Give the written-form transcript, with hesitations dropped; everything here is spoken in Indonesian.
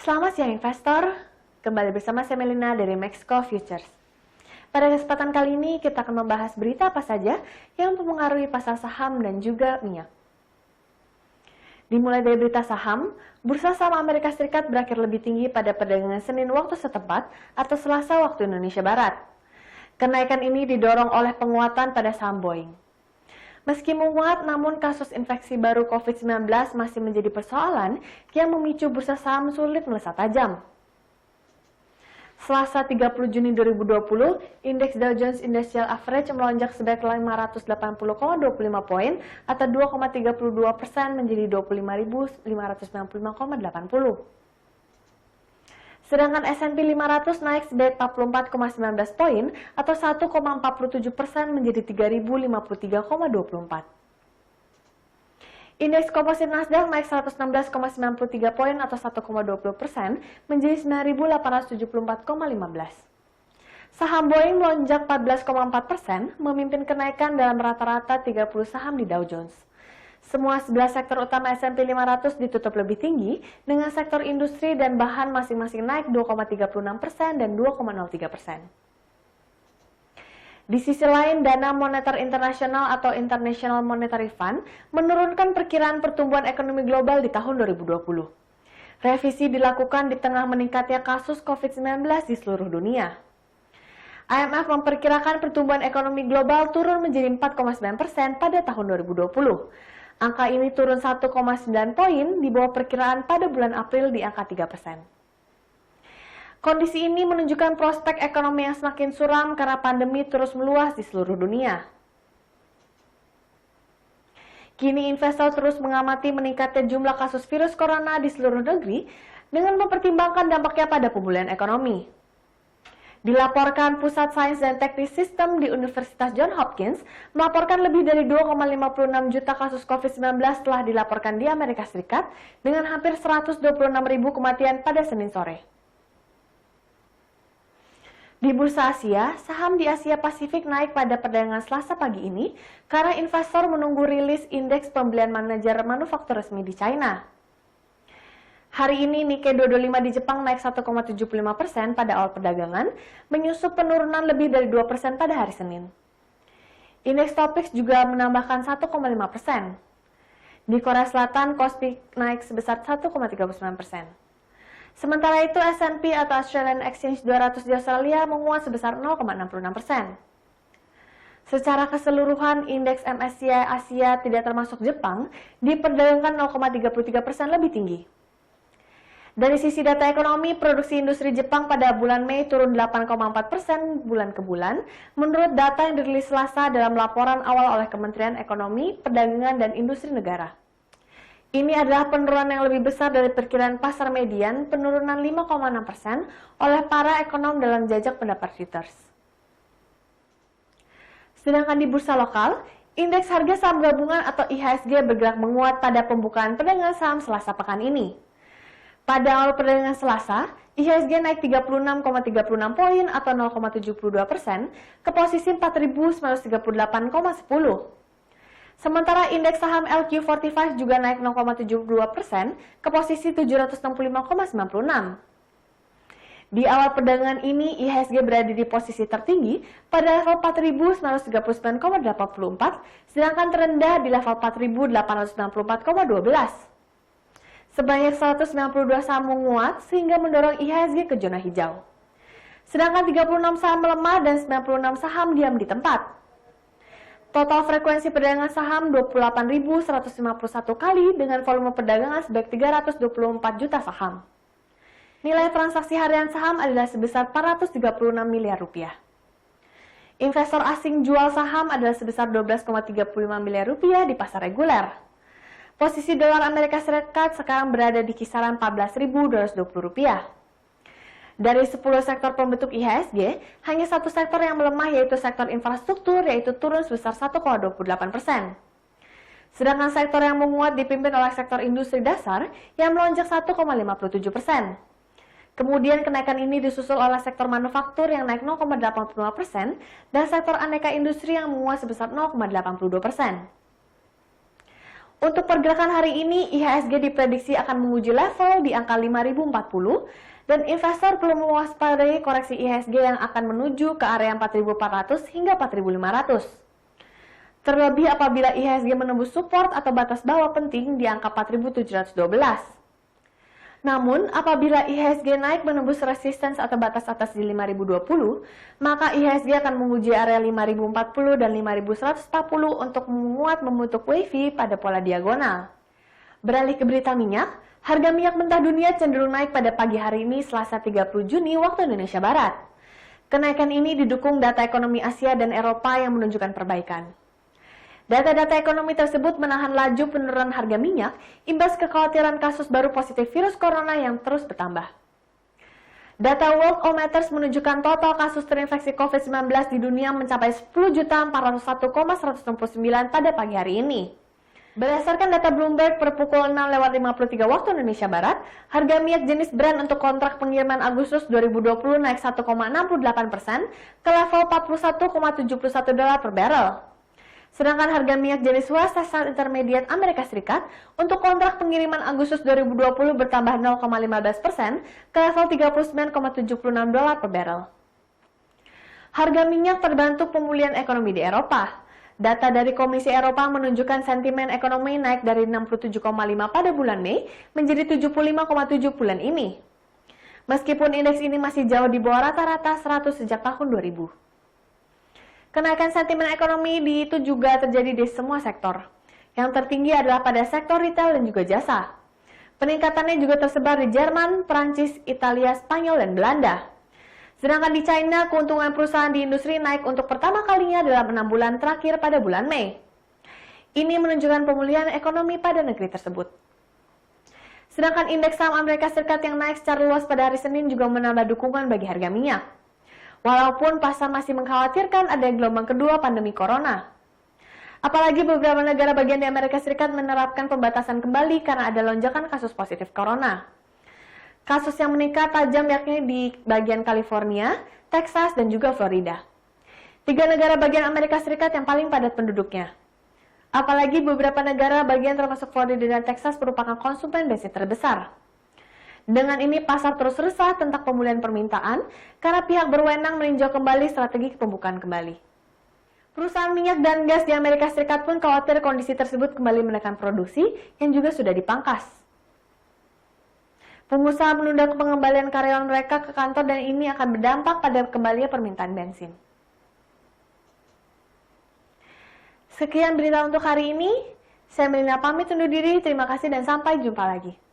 Selamat siang investor, kembali bersama saya Melina dari Mexico Futures. Pada kesempatan kali ini kita akan membahas berita apa saja yang mempengaruhi pasar saham dan juga minyak. Dimulai dari berita saham, bursa saham Amerika Serikat berakhir lebih tinggi pada perdagangan Senin waktu setempat atau Selasa waktu Indonesia Barat. Kenaikan ini didorong oleh penguatan pada saham Boeing. Meski menguat, namun kasus infeksi baru COVID-19 masih menjadi persoalan yang memicu bursa saham sulit melesat tajam. Selasa 30 Juni 2020, indeks Dow Jones Industrial Average melonjak sebanyak 580,25 poin atau 2,32% menjadi 25.595,80. Sedangkan S&P 500 naik sebanyak 44,19 poin atau 1,47% menjadi 3.053,24. Indeks komposit Nasdaq naik 116,93 poin atau 1,20% menjadi 9.874,15. Saham Boeing melonjak 14,4%, memimpin kenaikan dalam rata-rata 30 saham di Dow Jones. Semua 11 sektor utama S&P 500 ditutup lebih tinggi, dengan sektor industri dan bahan masing-masing naik 2,36% dan 2,03%. Di sisi lain, Dana Moneter Internasional atau International Monetary Fund menurunkan perkiraan pertumbuhan ekonomi global di tahun 2020. Revisi dilakukan di tengah meningkatnya kasus COVID-19 di seluruh dunia. IMF memperkirakan pertumbuhan ekonomi global turun menjadi 4,9% pada tahun 2020. Angka ini turun 1,9 poin di bawah perkiraan pada bulan April di angka 3%. Kondisi ini menunjukkan prospek ekonomi yang semakin suram karena pandemi terus meluas di seluruh dunia. Kini investor terus mengamati meningkatnya jumlah kasus virus corona di seluruh negeri dengan mempertimbangkan dampaknya pada pemulihan ekonomi. Dilaporkan Pusat Sains dan Teknik Sistem di Universitas Johns Hopkins melaporkan lebih dari 2,56 juta kasus COVID-19 telah dilaporkan di Amerika Serikat dengan hampir 126.000 kematian pada Senin sore. Di bursa Asia, saham di Asia Pasifik naik pada perdagangan Selasa pagi ini karena investor menunggu rilis indeks pembelian manajer manufaktur resmi di China. Hari ini Nikkei 225 di Jepang naik 1,75% pada awal perdagangan, menyusul penurunan lebih dari 2% pada hari Senin. Indeks Topix juga menambahkan 1,5%. Di Korea Selatan, Kospi naik sebesar 1,39%. Sementara itu, S&P atau Australian Exchange 200 di Australia menguat sebesar 0,66%. Secara keseluruhan, indeks MSCI Asia tidak termasuk Jepang diperdagangkan 0,33% lebih tinggi. Dari sisi data ekonomi, produksi industri Jepang pada bulan Mei turun 8,4% bulan ke bulan, menurut data yang dirilis Selasa dalam laporan awal oleh Kementerian Ekonomi, Perdagangan, dan Industri Negara. Ini adalah penurunan yang lebih besar dari perkiraan pasar median, penurunan 5,6% oleh para ekonom dalam jajak pendapat Reuters. Sedangkan di bursa lokal, indeks harga saham gabungan atau IHSG bergerak menguat pada pembukaan perdagangan saham Selasa pekan ini. Pada awal perdagangan Selasa, IHSG naik 36,36 poin atau 0,72% ke posisi 4.938,10. Sementara indeks saham LQ45 juga naik 0,72% ke posisi 765,96. Di awal perdagangan ini, IHSG berada di posisi tertinggi pada level 4.939,84, sedangkan terendah di level 4.864,12. Sebanyak 192 saham menguat sehingga mendorong IHSG ke zona hijau. Sedangkan 36 saham melemah dan 96 saham diam di tempat. Total frekuensi perdagangan saham 28.151 kali dengan volume perdagangan sebanyak 324 juta saham. Nilai transaksi harian saham adalah sebesar 436 miliar rupiah. Investor asing jual saham adalah sebesar 12,35 miliar rupiah di pasar reguler. Posisi dolar Amerika Serikat sekarang berada di kisaran Rp14.220. Dari 10 sektor pembentuk IHSG, hanya satu sektor yang melemah yaitu sektor infrastruktur, yaitu turun sebesar 1,28%. Sedangkan sektor yang menguat dipimpin oleh sektor industri dasar yang melonjak 1,57%. Kemudian kenaikan ini disusul oleh sektor manufaktur yang naik 0,85% dan sektor aneka industri yang menguat sebesar 0,82%. Untuk pergerakan hari ini, IHSG diprediksi akan menguji level di angka 5.040 dan investor perlu mewaspadai koreksi IHSG yang akan menuju ke area 4.400 hingga 4.500. Terlebih apabila IHSG menembus support atau batas bawah penting di angka 4.712. Namun, apabila IHSG naik menembus resistance atau batas atas di 5.020, maka IHSG akan menguji area 5.040 dan 5.140 untuk menguat membentuk wavy pada pola diagonal. Beralih ke berita minyak, harga minyak mentah dunia cenderung naik pada pagi hari ini Selasa 30 Juni waktu Indonesia Barat. Kenaikan ini didukung data ekonomi Asia dan Eropa yang menunjukkan perbaikan. Data-data ekonomi tersebut menahan laju penurunan harga minyak imbas kekhawatiran kasus baru positif virus corona yang terus bertambah. Data Worldometers menunjukkan total kasus terinfeksi COVID-19 di dunia mencapai 10.401,169 pada pagi hari ini. Berdasarkan data Bloomberg per pukul 6.53 waktu Indonesia Barat, harga minyak jenis Brent untuk kontrak pengiriman Agustus 2020 naik 1,68% ke level $41,71 per barrel. Sedangkan harga minyak jenis West Texas Intermediate Amerika Serikat untuk kontrak pengiriman Agustus 2020 bertambah 0,15% ke level $39,76 per barrel. Harga minyak terbantu pemulihan ekonomi di Eropa. Data dari Komisi Eropa menunjukkan sentimen ekonomi naik dari 67,5 pada bulan Mei menjadi 75,7 bulan ini. Meskipun indeks ini masih jauh di bawah rata-rata 100 sejak tahun 2000. Kenaikan sentimen ekonomi itu juga terjadi di semua sektor. Yang tertinggi adalah pada sektor retail dan juga jasa. Peningkatannya juga tersebar di Jerman, Prancis, Italia, Spanyol, dan Belanda. Sedangkan di China, keuntungan perusahaan di industri naik untuk pertama kalinya dalam 6 bulan terakhir pada bulan Mei. Ini menunjukkan pemulihan ekonomi pada negeri tersebut. Sedangkan indeks saham Amerika Serikat yang naik secara luas pada hari Senin juga menambah dukungan bagi harga minyak. Walaupun pasar masih mengkhawatirkan ada gelombang kedua pandemi corona. Apalagi beberapa negara bagian di Amerika Serikat menerapkan pembatasan kembali karena ada lonjakan kasus positif corona. Kasus yang meningkat tajam yakni di bagian California, Texas, dan juga Florida. 3 negara bagian Amerika Serikat yang paling padat penduduknya. Apalagi beberapa negara bagian termasuk Florida dan Texas merupakan konsumen bensin terbesar. Dengan ini, pasar terus resah tentang pemulihan permintaan karena pihak berwenang meninjau kembali strategi pembukaan kembali. Perusahaan minyak dan gas di Amerika Serikat pun khawatir kondisi tersebut kembali menekan produksi yang juga sudah dipangkas. Pengusaha menunda pengembalian karyawan mereka ke kantor dan ini akan berdampak pada kembalinya permintaan bensin. Sekian berita untuk hari ini. Saya Melina pamit undur diri. Terima kasih dan sampai jumpa lagi.